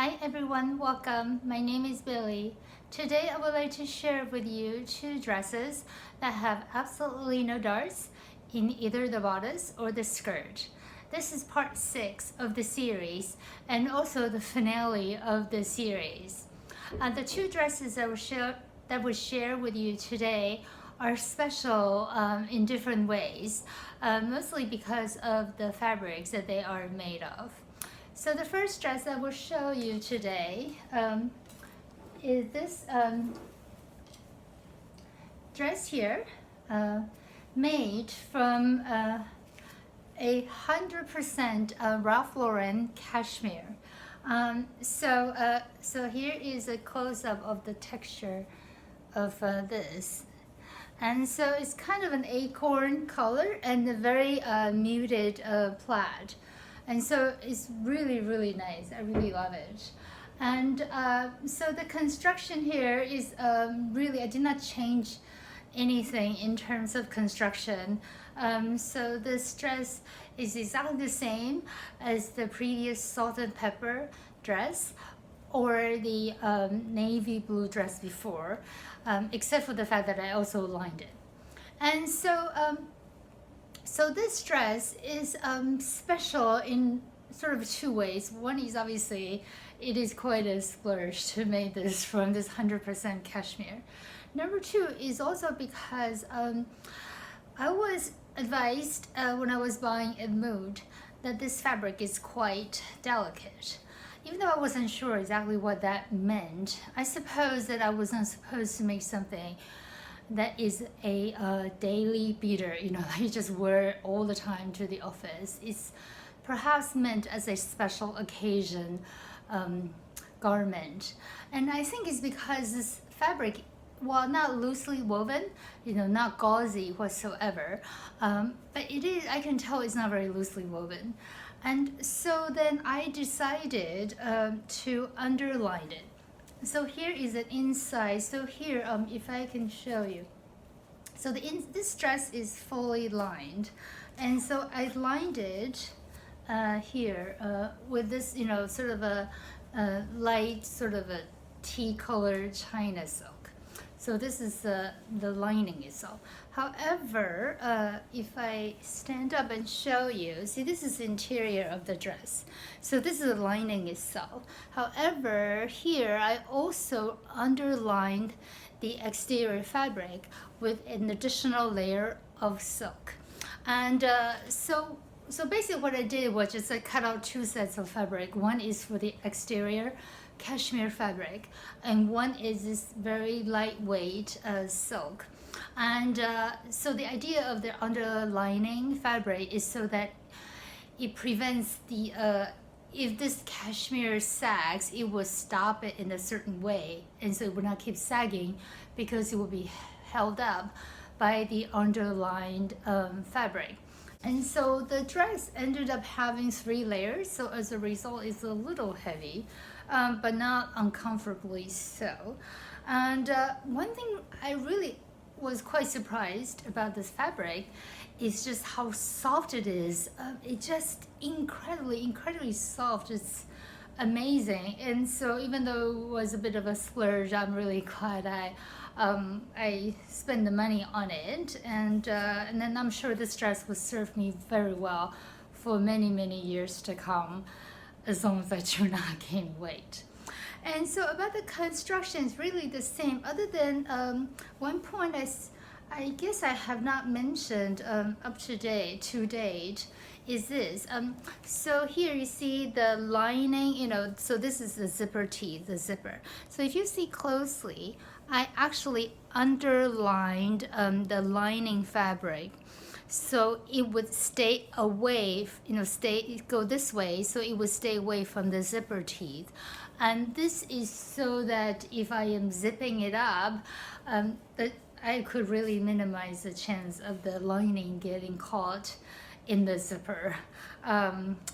Hi everyone, welcome. My name is Billy. Today I would like to share with you two dresses that have absolutely no darts in either the bodice or the skirt. This is part 6 of the series and also the finale of the series. The two dresses that will share with you today are special in different ways, mostly because of the fabrics that they are made of. So the first dress I will show you today is this dress here, made from 100% Ralph Lauren Cashmere. So here is a close-up of the texture of this. And so it's kind of an acorn color and a very muted plaid. And so it's really, really nice. I really love it. And so the construction here is really, I did not change anything in terms of construction. So this dress is exactly the same as the previous salt and pepper dress or the navy blue dress before, except for the fact that I also lined it. And so this dress is special in sort of two ways. One is obviously it is quite a splurge to make this from this 100% cashmere. Number two is also because I was advised when I was buying at Mood that this fabric is quite delicate. Even though I wasn't sure exactly what that meant, I suppose that I wasn't supposed to make something that is a daily beater, you know, that you just wear all the time to the office. It's perhaps meant as a special occasion garment. And I think it's because this fabric, while not loosely woven, you know, not gauzy whatsoever, but it is, I can tell it's not very loosely woven. And so then I decided to underline it. So here is an inside. So here, if I can show you. So this dress is fully lined. And so I lined it here with this, you know, sort of a light, sort of a tea-colored china silk. So this is the lining itself. However, if I stand up and show you, see, this is the interior of the dress. So this is the lining itself. However, here I also underlined the exterior fabric with an additional layer of silk. And so basically what I did was just I cut out two sets of fabric. One is for the exterior cashmere fabric, and one is this very lightweight silk. And so the idea of the underlining fabric is so that it prevents the if this cashmere sags, it will stop it in a certain way, and so it will not keep sagging because it will be held up by the underlined fabric. And so the dress ended up having 3 layers, so as a result it's a little heavy, but not uncomfortably so. And one thing I really was quite surprised about this fabric is just how soft it is. It's just incredibly soft. It's amazing. And so even though it was a bit of a splurge, I'm really glad I spent the money on it, and then I'm sure this dress will serve me very well for many years to come, as long as I do not gain weight. And so about the construction, it's really the same, other than one point I guess I have not mentioned up to date is this. So here you see the lining, you know, so this is the zipper teeth, the zipper. So if you see closely, I actually underlined the lining fabric, so it would stay away, you know, go this way, so it would stay away from the zipper teeth. And this is so that if I am zipping it up, that I could really minimize the chance of the lining getting caught in the zipper.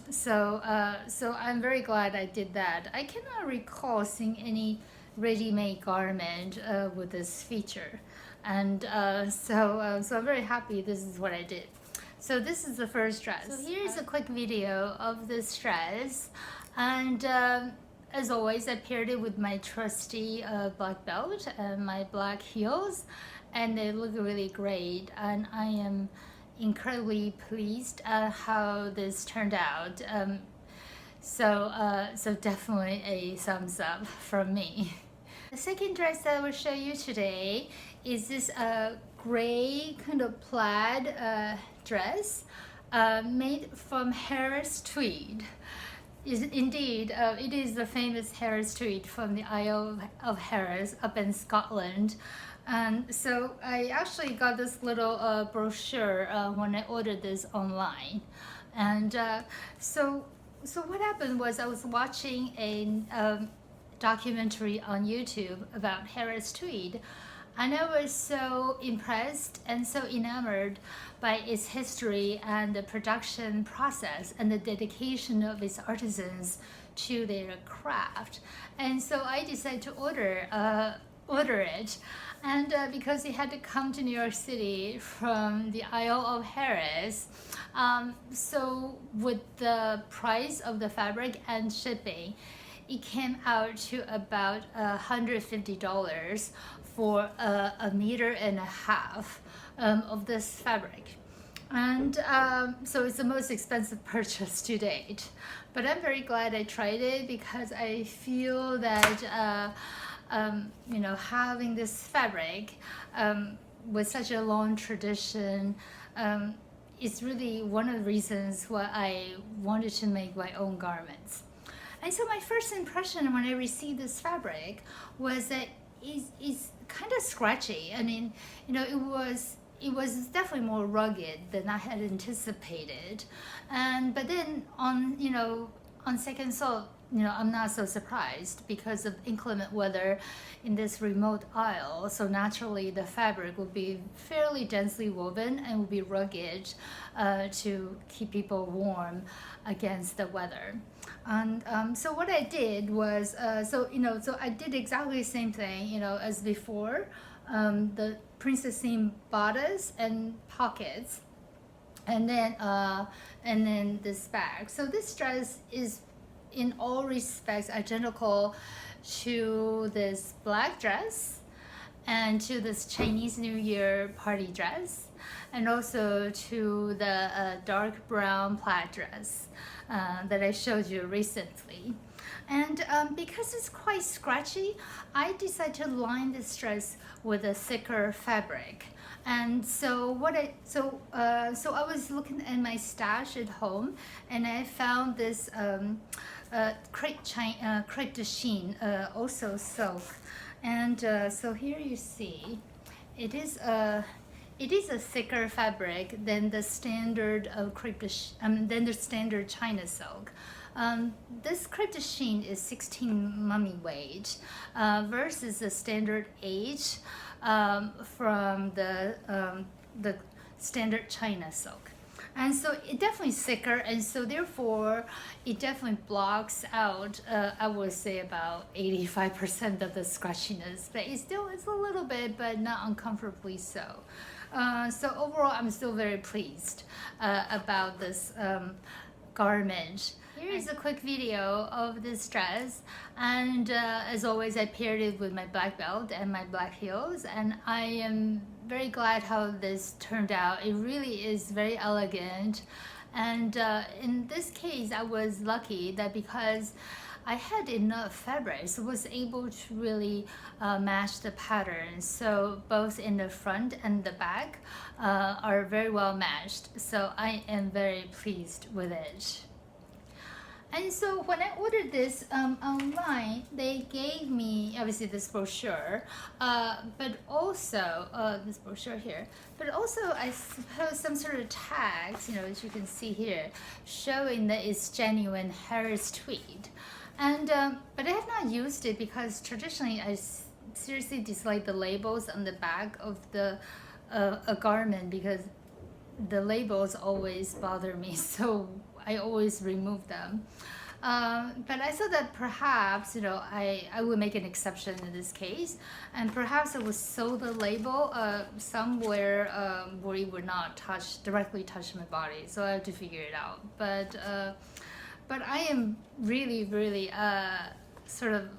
So I'm very glad I did that. I cannot recall seeing any ready-made garment with this feature, and so I'm very happy this is what I did. So this is the first dress. So here's a quick video of this dress, and as always, I paired it with my trusty black belt and my black heels, and they look really great, and I am incredibly pleased at how this turned out. So definitely a thumbs up from me. The second dress that I will show you today is this gray kind of plaid dress made from Harris Tweed. Indeed, it is the famous Harris Tweed from the Isle of Harris up in Scotland. And so I actually got this little brochure when I ordered this online. And so what happened was I was watching a documentary on YouTube about Harris Tweed, and I was so impressed and so enamored by its history and the production process and the dedication of its artisans to their craft. And so I decided to order it, and because it had to come to New York City from the Isle of Harris, so with the price of the fabric and shipping, it came out to about $150 for a meter and a half of this fabric. And so it's the most expensive purchase to date. But I'm very glad I tried it, because I feel that you know, having this fabric with such a long tradition is really one of the reasons why I wanted to make my own garments. And so my first impression when I received this fabric was that it's kind of scratchy. I mean, you know, it was definitely more rugged than I had anticipated. But then on second thought, you know, I'm not so surprised because of inclement weather in this remote isle. So naturally the fabric will be fairly densely woven and will be rugged to keep people warm against the weather. And so what I did was, so I did exactly the same thing, you know, as before. The princess theme bodice and pockets, and then this bag. So this dress is in all respects identical to this black dress and to this Chinese New Year party dress, and also to the dark brown plaid dress that I showed you recently. And because it's quite scratchy, I decided to line this dress with a thicker fabric. And so so I was looking at my stash at home, and I found this crepe de chine, also silk. And so here you see, it is a thicker fabric than the standard than the standard China silk. This crepe de chine is 16 mummy weight versus the standard 8 from the standard China silk. And so it definitely is thicker, and so therefore it definitely blocks out, I would say about 85% of the scratchiness, but it's a little bit, but not uncomfortably so. So overall, I'm still very pleased about this garment. Here is a quick video of this dress, and as always, I paired it with my black belt and my black heels, and I am very glad how this turned out. It really is very elegant, and in this case, I was lucky that because I had enough fabric, so was able to really match the pattern. So both in the front and the back are very well matched. So I am very pleased with it. And so when I ordered this online, they gave me obviously this brochure, but also this brochure here, but also I suppose some sort of tags, you know, as you can see here, showing that it's genuine Harris Tweed. And but I have not used it because traditionally I seriously dislike the labels on the back of the a garment, because the labels always bother me, so I always remove them. But I thought that perhaps, you know, I would make an exception in this case, and perhaps I would sew the label somewhere where it would not directly touch my body. So I have to figure it out. But I am really, really sort of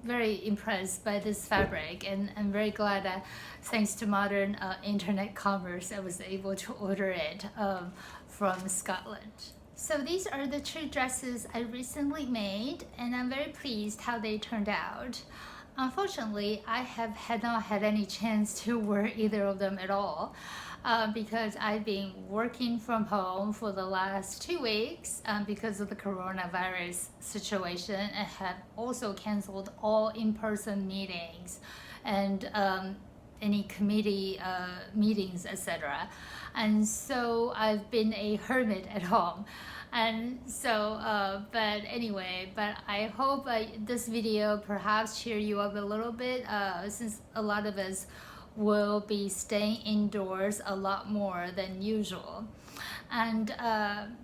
very impressed by this fabric, and I'm very glad that thanks to modern internet commerce I was able to order it from Scotland. So these are the 2 dresses I recently made, and I'm very pleased how they turned out. Unfortunately, I have not had any chance to wear either of them at all because I've been working from home for the last 2 weeks because of the coronavirus situation, and have also canceled all in-person meetings and any committee meetings, etc. And so I've been a hermit at home. And so, but anyway, but I hope this video perhaps cheer you up a little bit since a lot of us will be staying indoors a lot more than usual. And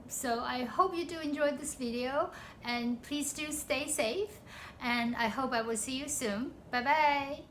so I hope you do enjoy this video, and please do stay safe, and I hope I will see you soon. Bye bye.